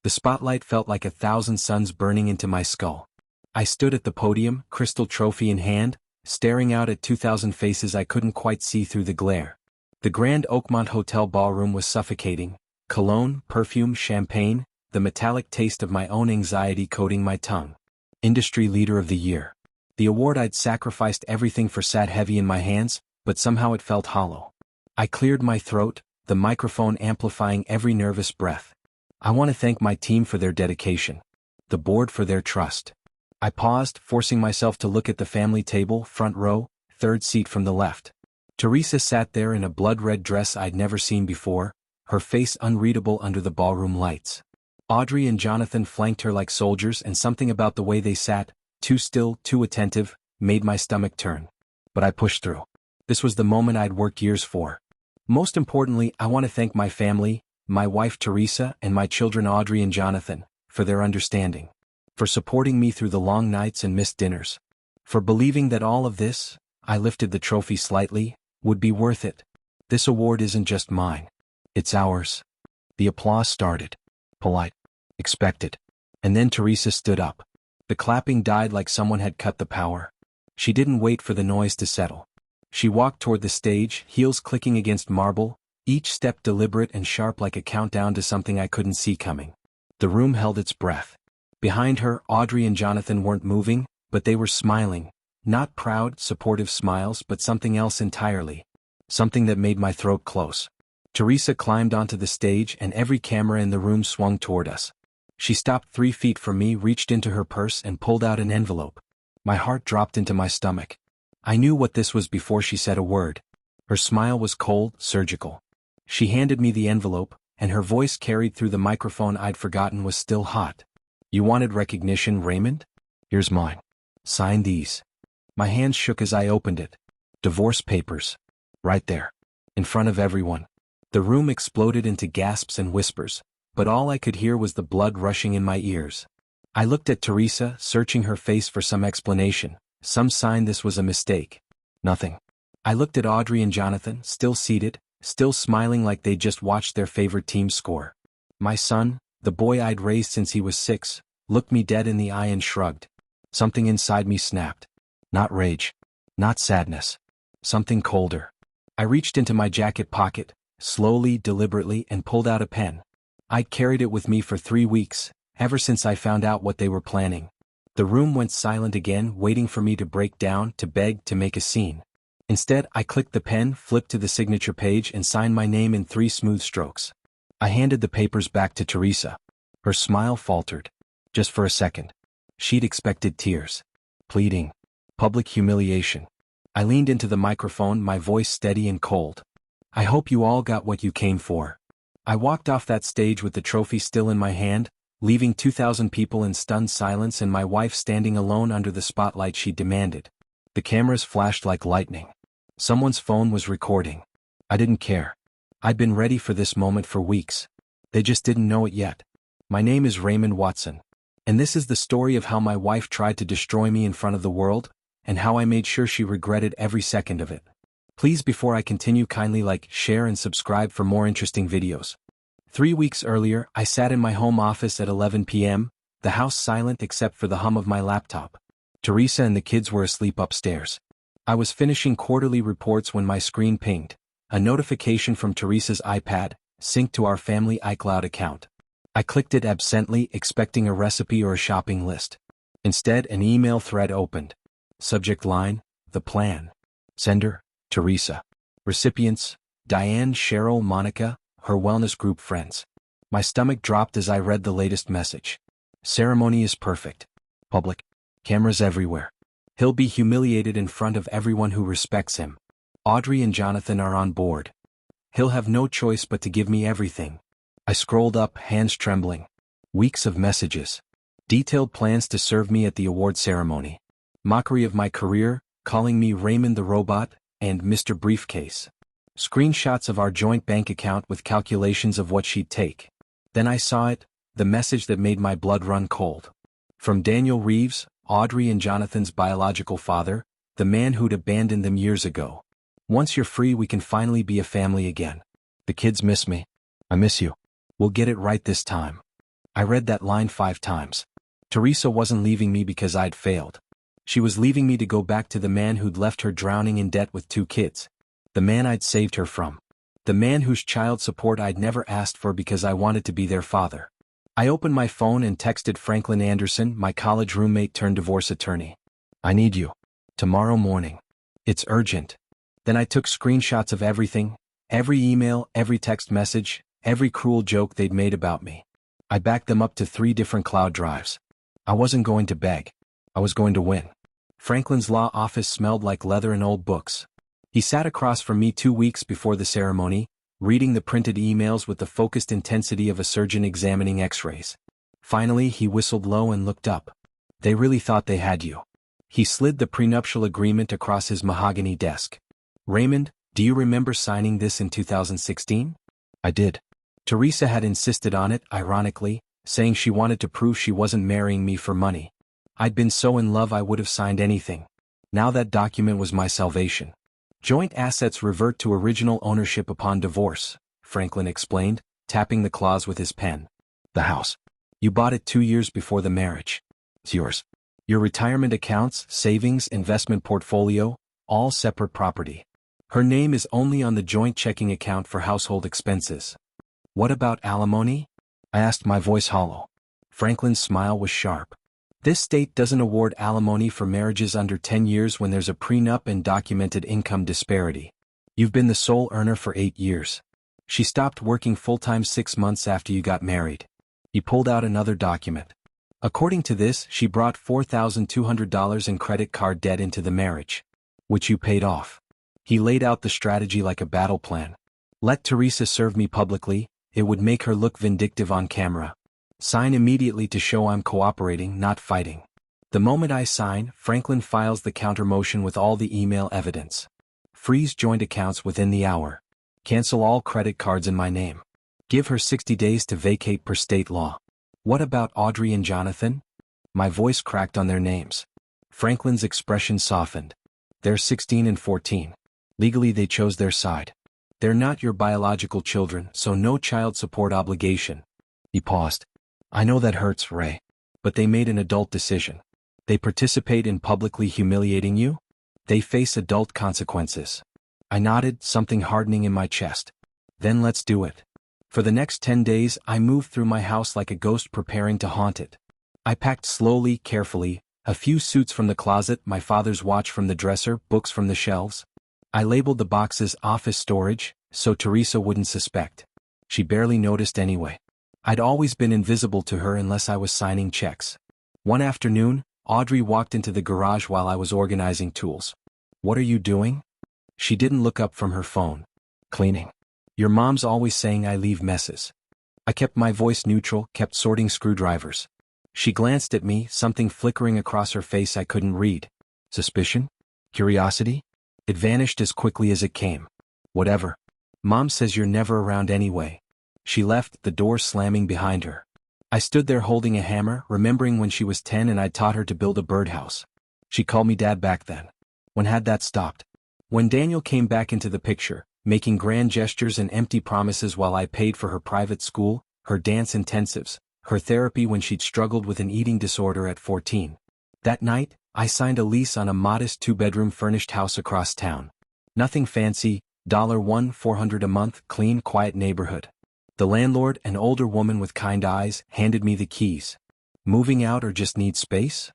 The spotlight felt like 1,000 suns burning into my skull. I stood at the podium, crystal trophy in hand, staring out at 2,000 faces I couldn't quite see through the glare. The Grand Oakmont Hotel ballroom was suffocating. Cologne, perfume, champagne, the metallic taste of my own anxiety coating my tongue. Industry Leader of the Year. The award I'd sacrificed everything for sat heavy in my hands, but somehow it felt hollow. I cleared my throat, the microphone amplifying every nervous breath. I want to thank my team for their dedication. The board for their trust. I paused, forcing myself to look at the family table, front row, third seat from the left. Teresa sat there in a blood-red dress I'd never seen before, her face unreadable under the ballroom lights. Audrey and Jonathan flanked her like soldiers, and something about the way they sat, too still, too attentive, made my stomach turn. But I pushed through. This was the moment I'd worked years for. Most importantly, I want to thank my family, my wife Teresa and my children Audrey and Jonathan, for their understanding. For supporting me through the long nights and missed dinners. For believing that all of this, I lifted the trophy slightly, would be worth it. This award isn't just mine. It's ours. The applause started. Polite. Expected. And then Teresa stood up. The clapping died like someone had cut the power. She didn't wait for the noise to settle. She walked toward the stage, heels clicking against marble, each step deliberate and sharp like a countdown to something I couldn't see coming. The room held its breath. Behind her, Audrey and Jonathan weren't moving, but they were smiling. Not proud, supportive smiles, but something else entirely. Something that made my throat close. Teresa climbed onto the stage and every camera in the room swung toward us. She stopped 3 feet from me, reached into her purse and pulled out an envelope. My heart dropped into my stomach. I knew what this was before she said a word. Her smile was cold, surgical. She handed me the envelope, and her voice carried through the microphone I'd forgotten was still hot. You wanted recognition, Raymond? Here's mine. Sign these. My hands shook as I opened it. Divorce papers. Right there. In front of everyone. The room exploded into gasps and whispers, but all I could hear was the blood rushing in my ears. I looked at Teresa, searching her face for some explanation, some sign this was a mistake. Nothing. I looked at Audrey and Jonathan, still seated, still smiling like they'd just watched their favorite team score. My son, the boy I'd raised since he was 6, looked me dead in the eye and shrugged. Something inside me snapped. Not rage. Not sadness. Something colder. I reached into my jacket pocket, slowly, deliberately, and pulled out a pen. I'd carried it with me for 3 weeks, ever since I found out what they were planning. The room went silent again, waiting for me to break down, to beg, to make a scene. Instead, I clicked the pen, flipped to the signature page, and signed my name in 3 smooth strokes. I handed the papers back to Teresa. Her smile faltered. Just for a second. She'd expected tears. Pleading. Public humiliation. I leaned into the microphone, my voice steady and cold. I hope you all got what you came for. I walked off that stage with the trophy still in my hand, leaving 2,000 people in stunned silence and my wife standing alone under the spotlight she demanded. The cameras flashed like lightning. Someone's phone was recording. I didn't care. I'd been ready for this moment for weeks. They just didn't know it yet. My name is Raymond Watson. And this is the story of how my wife tried to destroy me in front of the world, and how I made sure she regretted every second of it. Please, before I continue, kindly like, share and subscribe for more interesting videos. 3 weeks earlier, I sat in my home office at 11 p.m., the house silent except for the hum of my laptop. Teresa and the kids were asleep upstairs. I was finishing quarterly reports when my screen pinged. A notification from Teresa's iPad, synced to our family iCloud account. I clicked it absently, expecting a recipe or a shopping list. Instead, an email thread opened. Subject line, the plan. Sender, Teresa. Recipients, Diane, Cheryl, Monica, her wellness group friends. My stomach dropped as I read the latest message. Ceremony is perfect. Public. Cameras everywhere. He'll be humiliated in front of everyone who respects him. Audrey and Jonathan are on board. He'll have no choice but to give me everything. I scrolled up, hands trembling. Weeks of messages. Detailed plans to serve me at the award ceremony. Mockery of my career, calling me Raymond the Robot, and Mr. Briefcase. Screenshots of our joint bank account with calculations of what she'd take. Then I saw it, the message that made my blood run cold. From Daniel Reeves, Audrey and Jonathan's biological father, the man who'd abandoned them years ago. Once you're free, we can finally be a family again. The kids miss me. I miss you. We'll get it right this time. I read that line 5 times. Teresa wasn't leaving me because I'd failed. She was leaving me to go back to the man who'd left her drowning in debt with 2 kids. The man I'd saved her from. The man whose child support I'd never asked for because I wanted to be their father. I opened my phone and texted Franklin Anderson, my college roommate turned divorce attorney. I need you. Tomorrow morning. It's urgent. Then I took screenshots of everything, every email, every text message, every cruel joke they'd made about me. I backed them up to 3 different cloud drives. I wasn't going to beg. I was going to win. Franklin's law office smelled like leather and old books. He sat across from me 2 weeks before the ceremony, reading the printed emails with the focused intensity of a surgeon examining x-rays. Finally, he whistled low and looked up. They really thought they had you. He slid the prenuptial agreement across his mahogany desk. Raymond, do you remember signing this in 2016? I did. Teresa had insisted on it, ironically, saying she wanted to prove she wasn't marrying me for money. I'd been so in love I would have signed anything. Now that document was my salvation. Joint assets revert to original ownership upon divorce, Franklin explained, tapping the clause with his pen. The house. You bought it 2 years before the marriage. It's yours. Your retirement accounts, savings, investment portfolio, all separate property. Her name is only on the joint checking account for household expenses. What about alimony? I asked, my voice hollow. Franklin's smile was sharp. This state doesn't award alimony for marriages under 10 years when there's a prenup and documented income disparity. You've been the sole earner for 8 years. She stopped working full-time 6 months after you got married. He pulled out another document. According to this, she brought $4,200 in credit card debt into the marriage, which you paid off. He laid out the strategy like a battle plan. Let Teresa serve me publicly, it would make her look vindictive on camera. Sign immediately to show I'm cooperating, not fighting. The moment I sign, Franklin files the counter-motion with all the email evidence. Freeze joint accounts within the hour. Cancel all credit cards in my name. Give her 60 days to vacate per state law. What about Audrey and Jonathan? My voice cracked on their names. Franklin's expression softened. They're 16 and 14. Legally they chose their side. They're not your biological children, so no child support obligation. He paused. I know that hurts, Ray. But they made an adult decision. They participate in publicly humiliating you? They face adult consequences. I nodded, something hardening in my chest. Then let's do it. For the next 10 days, I moved through my house like a ghost preparing to haunt it. I packed slowly, carefully, a few suits from the closet, my father's watch from the dresser, books from the shelves. I labeled the boxes office storage, so Teresa wouldn't suspect. She barely noticed anyway. I'd always been invisible to her unless I was signing checks. One afternoon, Audrey walked into the garage while I was organizing tools. What are you doing? She didn't look up from her phone. Cleaning. Your mom's always saying I leave messes. I kept my voice neutral, kept sorting screwdrivers. She glanced at me, something flickering across her face I couldn't read. Suspicion? Curiosity? It vanished as quickly as it came. Whatever. Mom says you're never around anyway. She left, the door slamming behind her. I stood there holding a hammer, remembering when she was 10 and I'd taught her to build a birdhouse. She called me Dad back then. When had that stopped? When Daniel came back into the picture, making grand gestures and empty promises while I paid for her private school, her dance intensives, her therapy when she'd struggled with an eating disorder at 14. That night, I signed a lease on a modest 2-bedroom furnished house across town. Nothing fancy, $1,400 a month, clean, quiet neighborhood. The landlord, an older woman with kind eyes, handed me the keys. Moving out or just need space?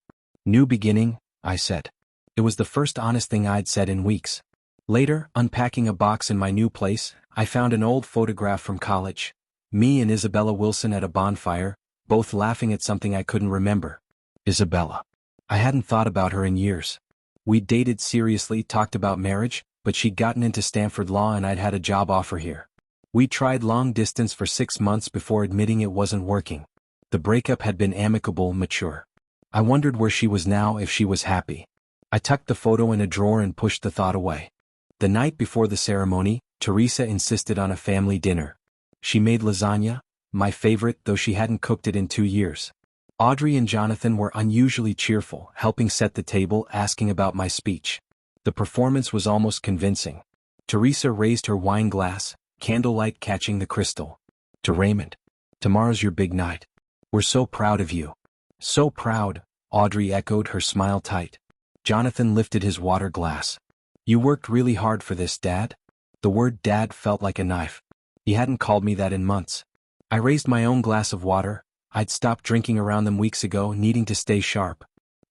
New beginning, I said. It was the first honest thing I'd said in weeks. Later, unpacking a box in my new place, I found an old photograph from college. Me and Isabella Wilson at a bonfire, both laughing at something I couldn't remember. Isabella. I hadn't thought about her in years. We'd dated seriously, talked about marriage, but she'd gotten into Stanford Law and I'd had a job offer here. We tried long distance for 6 months before admitting it wasn't working. The breakup had been amicable, mature. I wondered where she was now, if she was happy. I tucked the photo in a drawer and pushed the thought away. The night before the ceremony, Teresa insisted on a family dinner. She made lasagna, my favorite, though she hadn't cooked it in 2 years. Audrey and Jonathan were unusually cheerful, helping set the table, asking about my speech. The performance was almost convincing. Teresa raised her wine glass, candlelight catching the crystal. To Raymond. Tomorrow's your big night. We're so proud of you. So proud, Audrey echoed, her smile tight. Jonathan lifted his water glass. You worked really hard for this, Dad? The word dad felt like a knife. He hadn't called me that in months. I raised my own glass of water. I'd stopped drinking around them weeks ago, needing to stay sharp.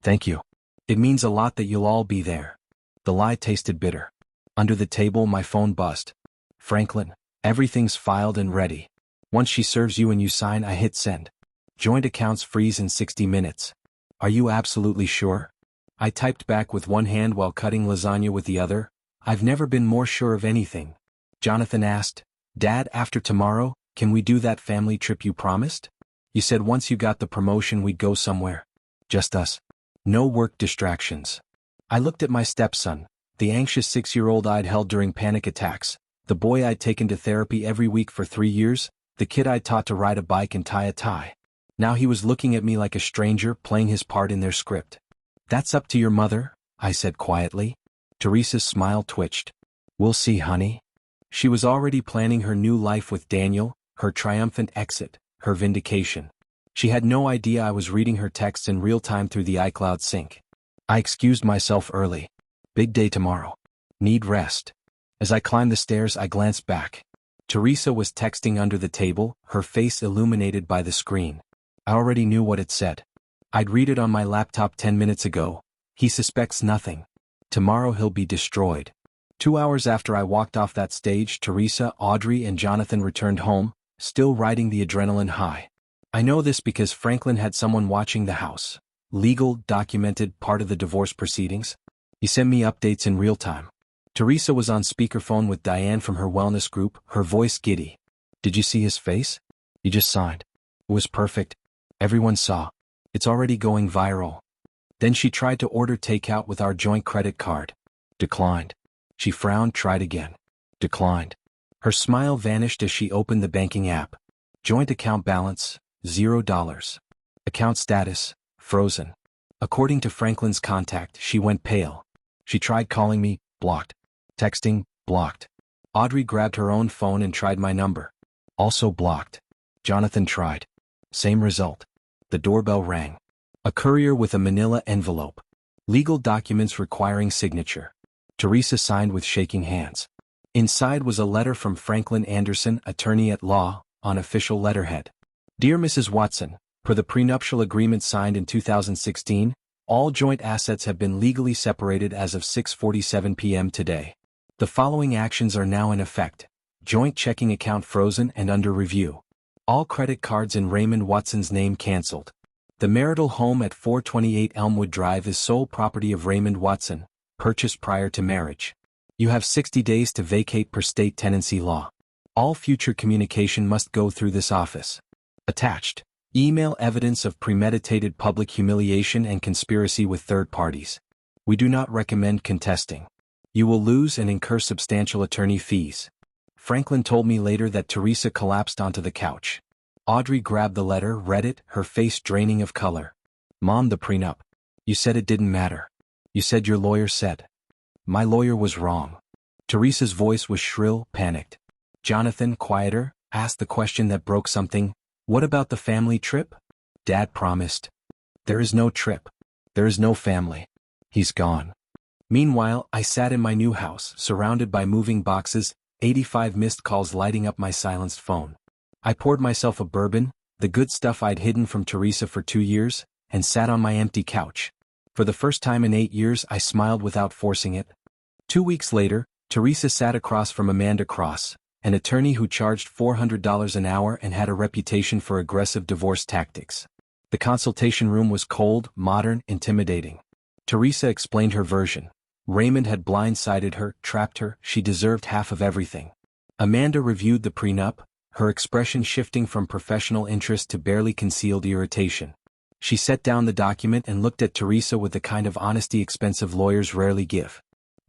Thank you. It means a lot that you'll all be there. The lie tasted bitter. Under the table, my phone buzzed. Franklin, everything's filed and ready. Once she serves you and you sign, I hit send. Joint accounts freeze in 60 minutes. Are you absolutely sure? I typed back with one hand while cutting lasagna with the other. I've never been more sure of anything. Jonathan asked, Dad, after tomorrow, can we do that family trip you promised? You said once you got the promotion we'd go somewhere. Just us. No work distractions. I looked at my stepson, the anxious 6-year-old I'd held during panic attacks, the boy I'd taken to therapy every week for 3 years, the kid I'd taught to ride a bike and tie a tie. Now he was looking at me like a stranger, playing his part in their script. That's up to your mother, I said quietly. Teresa's smile twitched. We'll see, honey. She was already planning her new life with Daniel, her triumphant exit, her vindication. She had no idea I was reading her texts in real time through the iCloud sync. I excused myself early. Big day tomorrow. Need rest. As I climbed the stairs, I glanced back. Teresa was texting under the table, her face illuminated by the screen. I already knew what it said. I'd read it on my laptop 10 minutes ago. He suspects nothing. Tomorrow he'll be destroyed. 2 hours after I walked off that stage, Teresa, Audrey, and Jonathan returned home, still riding the adrenaline high. I know this because Franklin had someone watching the house. Legal, documented, part of the divorce proceedings. He sent me updates in real time. Teresa was on speakerphone with Diane from her wellness group, her voice giddy. Did you see his face? He just signed. It was perfect. Everyone saw. It's already going viral. Then she tried to order takeout with our joint credit card. Declined. She frowned, tried again. Declined. Her smile vanished as she opened the banking app. Joint account balance, $0. Account status, frozen. According to Franklin's contact, she went pale. She tried calling me, blocked. Texting, blocked. Audrey grabbed her own phone and tried my number. Also blocked. Jonathan tried. Same result. The doorbell rang. A courier with a manila envelope. Legal documents requiring signature. Teresa signed with shaking hands. Inside was a letter from Franklin Anderson, attorney at law, on official letterhead. Dear Mrs. Watson, per the prenuptial agreement signed in 2016, all joint assets have been legally separated as of 6:47 p.m. today. The following actions are now in effect. Joint checking account frozen and under review. All credit cards in Raymond Watson's name canceled. The marital home at 428 Elmwood Drive is sole property of Raymond Watson, purchased prior to marriage. You have 60 days to vacate per state tenancy law. All future communication must go through this office. Attached. Email evidence of premeditated public humiliation and conspiracy with third parties. We do not recommend contesting. You will lose and incur substantial attorney fees. Franklin told me later that Teresa collapsed onto the couch. Audrey grabbed the letter, read it, her face draining of color. Mom, the prenup. You said it didn't matter. You said your lawyer said. My lawyer was wrong. Teresa's voice was shrill, panicked. Jonathan, quieter, asked the question that broke something. What about the family trip? Dad promised. There is no trip. There is no family. He's gone. Meanwhile, I sat in my new house, surrounded by moving boxes, 85 missed calls lighting up my silenced phone. I poured myself a bourbon, the good stuff I'd hidden from Teresa for 2 years, and sat on my empty couch. For the first time in 8 years, I smiled without forcing it. 2 weeks later, Teresa sat across from Amanda Cross, an attorney who charged $400 an hour and had a reputation for aggressive divorce tactics. The consultation room was cold, modern, intimidating. Teresa explained her version. Raymond had blindsided her, trapped her, she deserved half of everything. Amanda reviewed the prenup, her expression shifting from professional interest to barely concealed irritation. She set down the document and looked at Teresa with the kind of honesty expensive lawyers rarely give.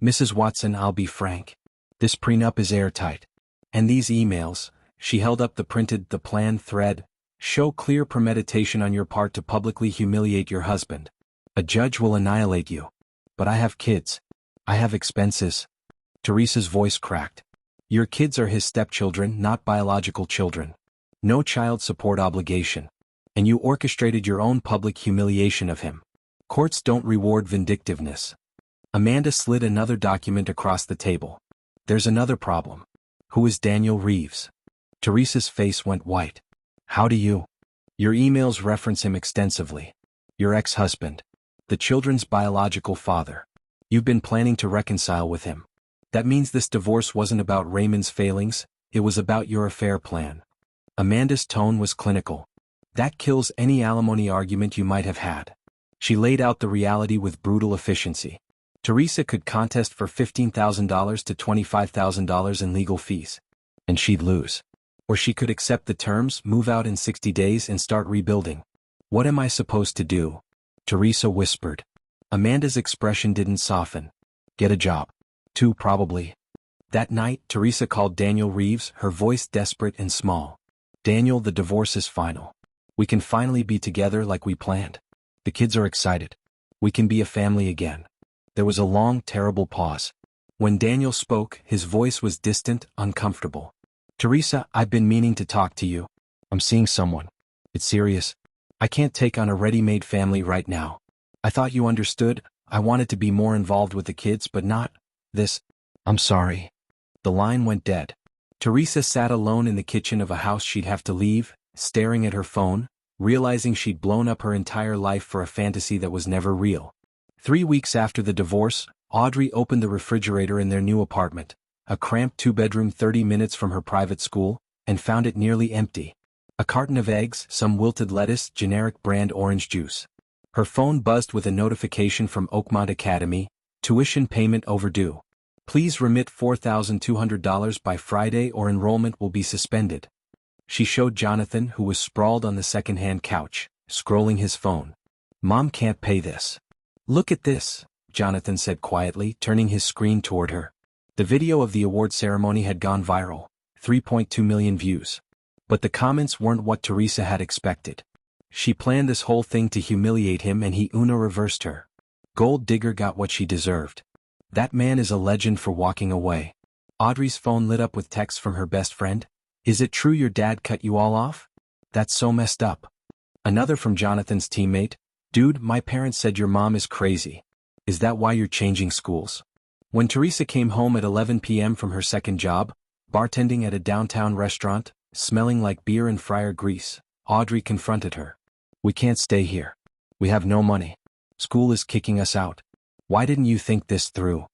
Mrs. Watson, I'll be frank. This prenup is airtight. And these emails, she held up the plan thread, show clear premeditation on your part to publicly humiliate your husband. A judge will annihilate you. But I have kids. I have expenses. Teresa's voice cracked. Your kids are his stepchildren, not biological children. No child support obligation. And you orchestrated your own public humiliation of him. Courts don't reward vindictiveness. Amanda slid another document across the table. There's another problem. Who is Daniel Reeves? Teresa's face went white. How do you? Your emails reference him extensively. Your ex-husband. The children's biological father. You've been planning to reconcile with him. That means this divorce wasn't about Raymond's failings, it was about your affair plan. Amanda's tone was clinical. That kills any alimony argument you might have had. She laid out the reality with brutal efficiency. Teresa could contest for $15,000 to $25,000 in legal fees. And she'd lose. Or she could accept the terms, move out in 60 days and start rebuilding. What am I supposed to do? Teresa whispered. Amanda's expression didn't soften. Get a job. 2 probably. That night, Teresa called Daniel Reeves, her voice desperate and small. Daniel, the divorce is final. We can finally be together like we planned. The kids are excited. We can be a family again. There was a long, terrible pause. When Daniel spoke, his voice was distant, uncomfortable. Teresa, I've been meaning to talk to you. I'm seeing someone. It's serious. I can't take on a ready-made family right now. I thought you understood. I wanted to be more involved with the kids, but not this. I'm sorry. The line went dead. Teresa sat alone in the kitchen of a house she'd have to leave, staring at her phone, realizing she'd blown up her entire life for a fantasy that was never real. 3 weeks after the divorce, Audrey opened the refrigerator in their new apartment, a cramped 2-bedroom 30 minutes from her private school, and found it nearly empty. A carton of eggs, some wilted lettuce, generic brand orange juice. Her phone buzzed with a notification from Oakmont Academy, tuition payment overdue. Please remit $4,200 by Friday or enrollment will be suspended. She showed Jonathan, who was sprawled on the second-hand couch, scrolling his phone. Mom can't pay this. Look at this, Jonathan said quietly, turning his screen toward her. The video of the award ceremony had gone viral, 3.2 million views. But the comments weren't what Teresa had expected. She planned this whole thing to humiliate him and he reversed her. Gold digger got what she deserved. That man is a legend for walking away. Audrey's phone lit up with texts from her best friend. Is it true your dad cut you all off? That's so messed up. Another from Jonathan's teammate. Dude, my parents said your mom is crazy. Is that why you're changing schools? When Teresa came home at 11 p.m. from her second job, bartending at a downtown restaurant, smelling like beer and fryer grease, Audrey confronted her. We can't stay here. We have no money. School is kicking us out. Why didn't you think this through?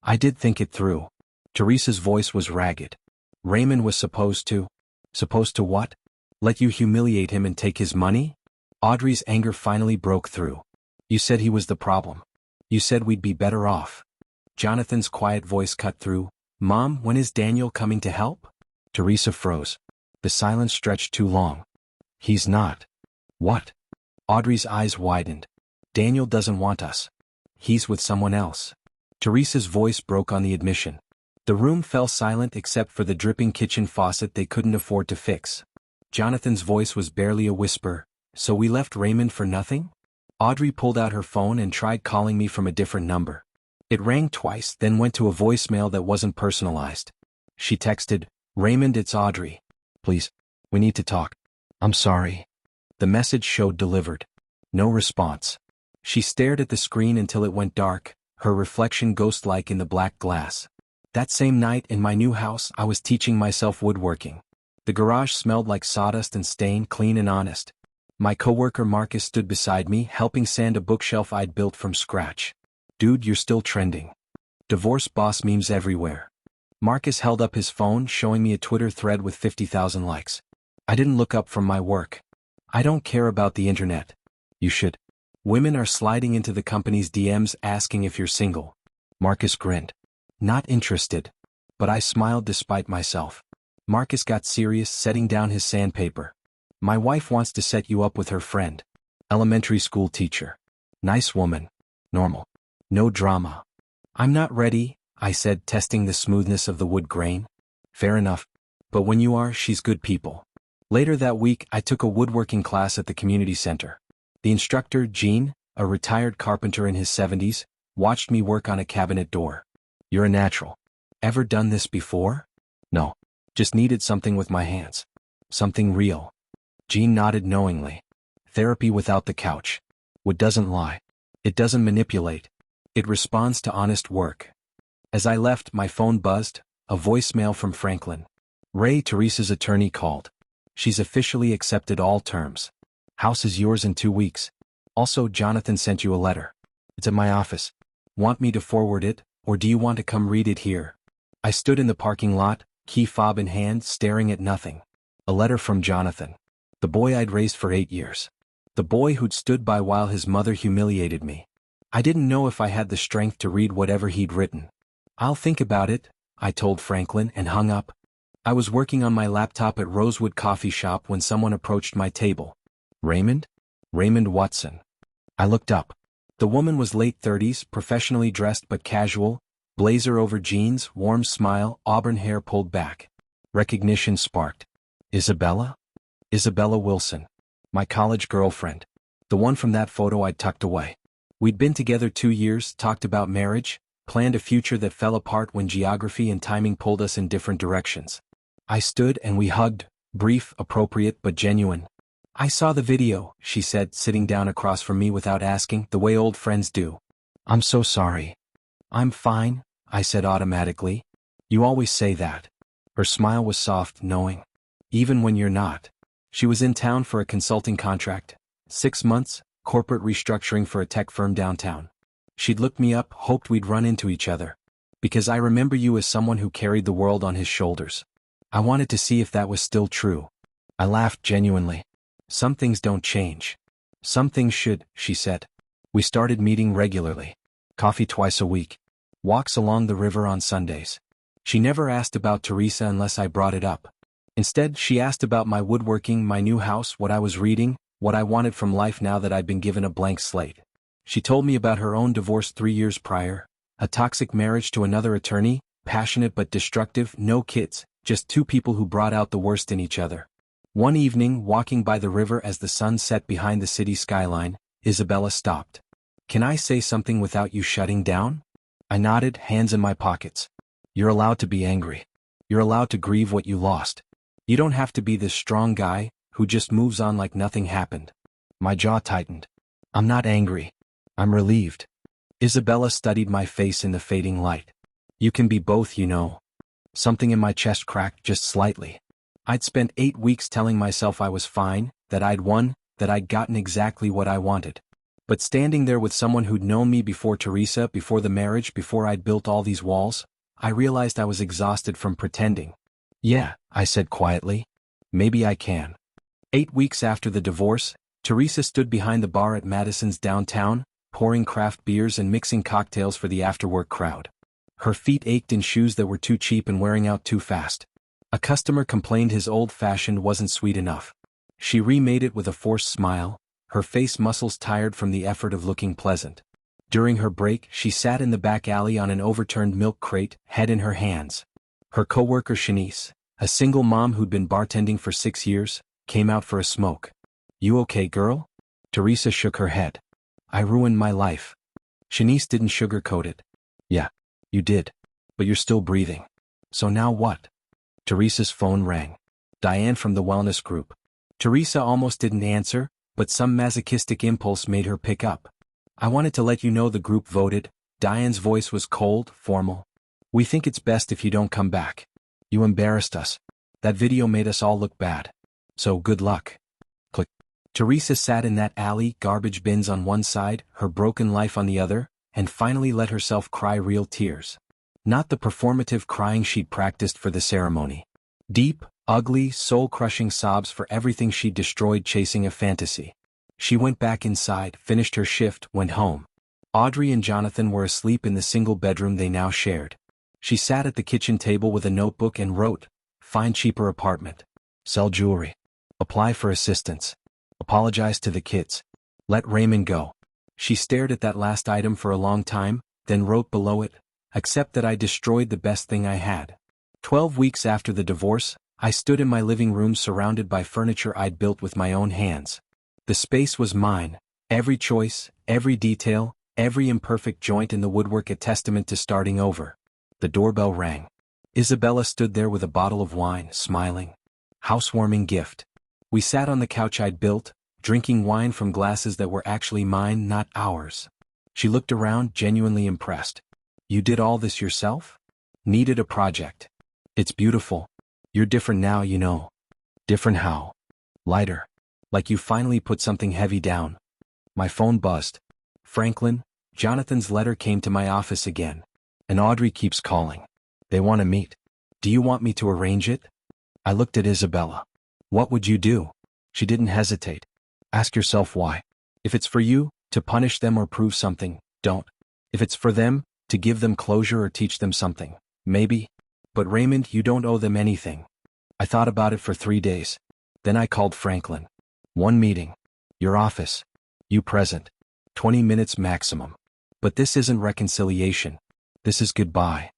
I did think it through. Teresa's voice was ragged. Raymond was supposed to. Supposed to what? Let you humiliate him and take his money? Audrey's anger finally broke through. You said he was the problem. You said we'd be better off. Jonathan's quiet voice cut through. Mom, when is Daniel coming to help? Teresa froze. The silence stretched too long. He's not. What? Audrey's eyes widened. Daniel doesn't want us. He's with someone else. Teresa's voice broke on the admission. The room fell silent except for the dripping kitchen faucet they couldn't afford to fix. Jonathan's voice was barely a whisper. So we left Raymond for nothing? Audrey pulled out her phone and tried calling me from a different number. It rang twice, then went to a voicemail that wasn't personalized. She texted, Raymond, it's Audrey. Please, we need to talk. I'm sorry. The message showed delivered. No response. She stared at the screen until it went dark, her reflection ghost-like in the black glass. That same night in my new house, I was teaching myself woodworking. The garage smelled like sawdust and stain, clean and honest. My coworker Marcus stood beside me, helping sand a bookshelf I'd built from scratch. Dude, you're still trending. Divorce boss memes everywhere. Marcus held up his phone, showing me a Twitter thread with 50,000 likes. I didn't look up from my work. I don't care about the internet. You should. Women are sliding into the company's DMs asking if you're single. Marcus grinned. Not interested. But I smiled despite myself. Marcus got serious, setting down his sandpaper. My wife wants to set you up with her friend. Elementary school teacher. Nice woman. Normal. No drama. I'm not ready, I said, testing the smoothness of the wood grain. Fair enough. But when you are, she's good people. Later that week, I took a woodworking class at the community center. The instructor, Gene, a retired carpenter in his 70s, watched me work on a cabinet door. You're a natural. Ever done this before? No. Just needed something with my hands. Something real. Gene nodded knowingly. Therapy without the couch. Wood doesn't lie. It doesn't manipulate. It responds to honest work. As I left, my phone buzzed, a voicemail from Franklin. Ray, Teresa's attorney, called. She's officially accepted all terms. House is yours in 2 weeks. Also, Jonathan sent you a letter. It's at my office. Want me to forward it, or do you want to come read it here? I stood in the parking lot, key fob in hand, staring at nothing. A letter from Jonathan. The boy I'd raised for 8 years. The boy who'd stood by while his mother humiliated me. I didn't know if I had the strength to read whatever he'd written. I'll think about it, I told Franklin and hung up. I was working on my laptop at Rosewood Coffee Shop when someone approached my table. Raymond? Raymond Watson. I looked up. The woman was late 30s, professionally dressed but casual, blazer over jeans, warm smile, auburn hair pulled back. Recognition sparked. Isabella? Isabella Wilson. My college girlfriend. The one from that photo I'd tucked away. We'd been together 2 years, talked about marriage, planned a future that fell apart when geography and timing pulled us in different directions. I stood and we hugged, brief, appropriate, but genuine. I saw the video, she said, sitting down across from me without asking, the way old friends do. I'm so sorry. I'm fine, I said automatically. You always say that. Her smile was soft, knowing. Even when you're not. She was in town for a consulting contract. 6 months, corporate restructuring for a tech firm downtown. She'd looked me up, hoped we'd run into each other. Because I remember you as someone who carried the world on his shoulders. I wanted to see if that was still true. I laughed genuinely. Some things don't change. Some things should, she said. We started meeting regularly. Coffee twice a week. Walks along the river on Sundays. She never asked about Teresa unless I brought it up. Instead, she asked about my woodworking, my new house, what I was reading, what I wanted from life now that I'd been given a blank slate. She told me about her own divorce 3 years prior, a toxic marriage to another attorney, passionate but destructive, no kids, just 2 people who brought out the worst in each other. One evening, walking by the river as the sun set behind the city skyline, Isabella stopped. Can I say something without you shutting down? I nodded, hands in my pockets. You're allowed to be angry. You're allowed to grieve what you lost. You don't have to be this strong guy who just moves on like nothing happened. My jaw tightened. I'm not angry. I'm relieved. Isabella studied my face in the fading light. You can be both, you know. Something in my chest cracked just slightly. I'd spent 8 weeks telling myself I was fine, that I'd won, that I'd gotten exactly what I wanted. But standing there with someone who'd known me before Teresa, before the marriage, before I'd built all these walls, I realized I was exhausted from pretending. Yeah, I said quietly. Maybe I can. 8 weeks after the divorce, Teresa stood behind the bar at Madison's downtown, pouring craft beers and mixing cocktails for the after-work crowd. Her feet ached in shoes that were too cheap and wearing out too fast. A customer complained his old-fashioned wasn't sweet enough. She remade it with a forced smile, her face muscles tired from the effort of looking pleasant. During her break, she sat in the back alley on an overturned milk crate, head in her hands. Her coworker Shanice, a single mom who'd been bartending for 6 years, came out for a smoke. You okay, girl? Teresa shook her head. I ruined my life. Shanice didn't sugarcoat it. Yeah, you did. But you're still breathing. So now what? Teresa's phone rang. Diane from the wellness group. Teresa almost didn't answer, but some masochistic impulse made her pick up. I wanted to let you know the group voted. Diane's voice was cold, formal. We think it's best if you don't come back. You embarrassed us. That video made us all look bad. So good luck. Click. Teresa sat in that alley, garbage bins on one side, her broken life on the other, and finally let herself cry real tears. Not the performative crying she'd practiced for the ceremony. Deep, ugly, soul-crushing sobs for everything she'd destroyed chasing a fantasy. She went back inside, finished her shift, went home. Audrey and Jonathan were asleep in the single bedroom they now shared. She sat at the kitchen table with a notebook and wrote, "Find cheaper apartment. Sell jewelry. Apply for assistance. Apologize to the kids. Let Raymond go." She stared at that last item for a long time, then wrote below it, "Accept that I destroyed the best thing I had." 12 weeks after the divorce, I stood in my living room surrounded by furniture I'd built with my own hands. The space was mine, every choice, every detail, every imperfect joint in the woodwork a testament to starting over. The doorbell rang. Isabella stood there with a bottle of wine, smiling. Housewarming gift. We sat on the couch I'd built, drinking wine from glasses that were actually mine, not ours. She looked around, genuinely impressed. You did all this yourself? Needed a project. It's beautiful. You're different now, you know. Different how? Lighter. Like you finally put something heavy down. My phone buzzed. Franklin, Jonathan's letter came to my office again. And Audrey keeps calling. They want to meet. Do you want me to arrange it? I looked at Isabella. What would you do? She didn't hesitate. Ask yourself why. If it's for you, to punish them or prove something, don't. If it's for them, to give them closure or teach them something, maybe. But Raymond, you don't owe them anything. I thought about it for 3 days. Then I called Franklin. 1 meeting. Your office. You present. 20 minutes maximum. But this isn't reconciliation. This is goodbye.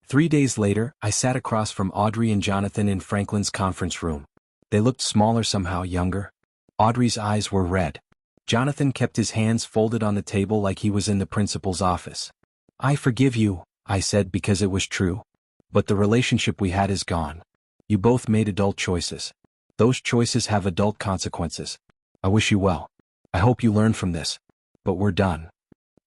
3 days later, I sat across from Audrey and Jonathan in Franklin's conference room. They looked smaller, somehow younger. Audrey's eyes were red. Jonathan kept his hands folded on the table like he was in the principal's office. I forgive you, I said, because it was true. But the relationship we had is gone. You both made adult choices. Those choices have adult consequences. I wish you well. I hope you learn from this. But we're done.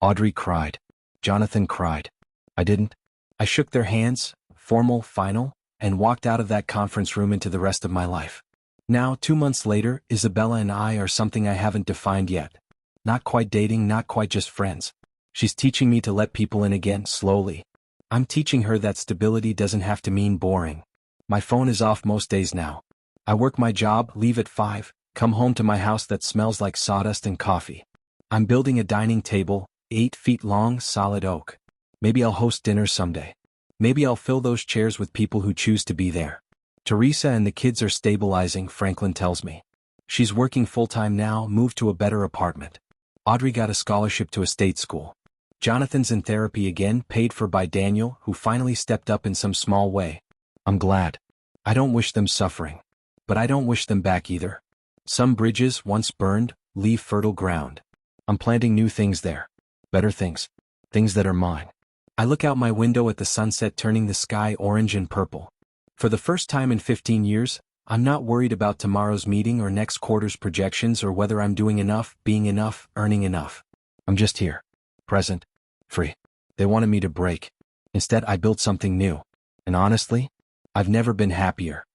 Audrey cried. Jonathan cried. I didn't. I shook their hands, formal, final, and walked out of that conference room into the rest of my life. Now, 2 months later, Isabella and I are something I haven't defined yet. Not quite dating, not quite just friends. She's teaching me to let people in again, slowly. I'm teaching her that stability doesn't have to mean boring. My phone is off most days now. I work my job, leave at 5, come home to my house that smells like sawdust and coffee. I'm building a dining table, 8 feet long, solid oak. Maybe I'll host dinner someday. Maybe I'll fill those chairs with people who choose to be there. Teresa and the kids are stabilizing, Franklin tells me. She's working full-time now, moved to a better apartment. Audrey got a scholarship to a state school. Jonathan's in therapy again, paid for by Daniel, who finally stepped up in some small way. I'm glad. I don't wish them suffering. But I don't wish them back either. Some bridges, once burned, leave fertile ground. I'm planting new things there. Better things. Things that are mine. I look out my window at the sunset turning the sky orange and purple. For the first time in 15 years, I'm not worried about tomorrow's meeting or next quarter's projections or whether I'm doing enough, being enough, earning enough. I'm just here. Present. Free. They wanted me to break. Instead, I built something new. And honestly, I've never been happier.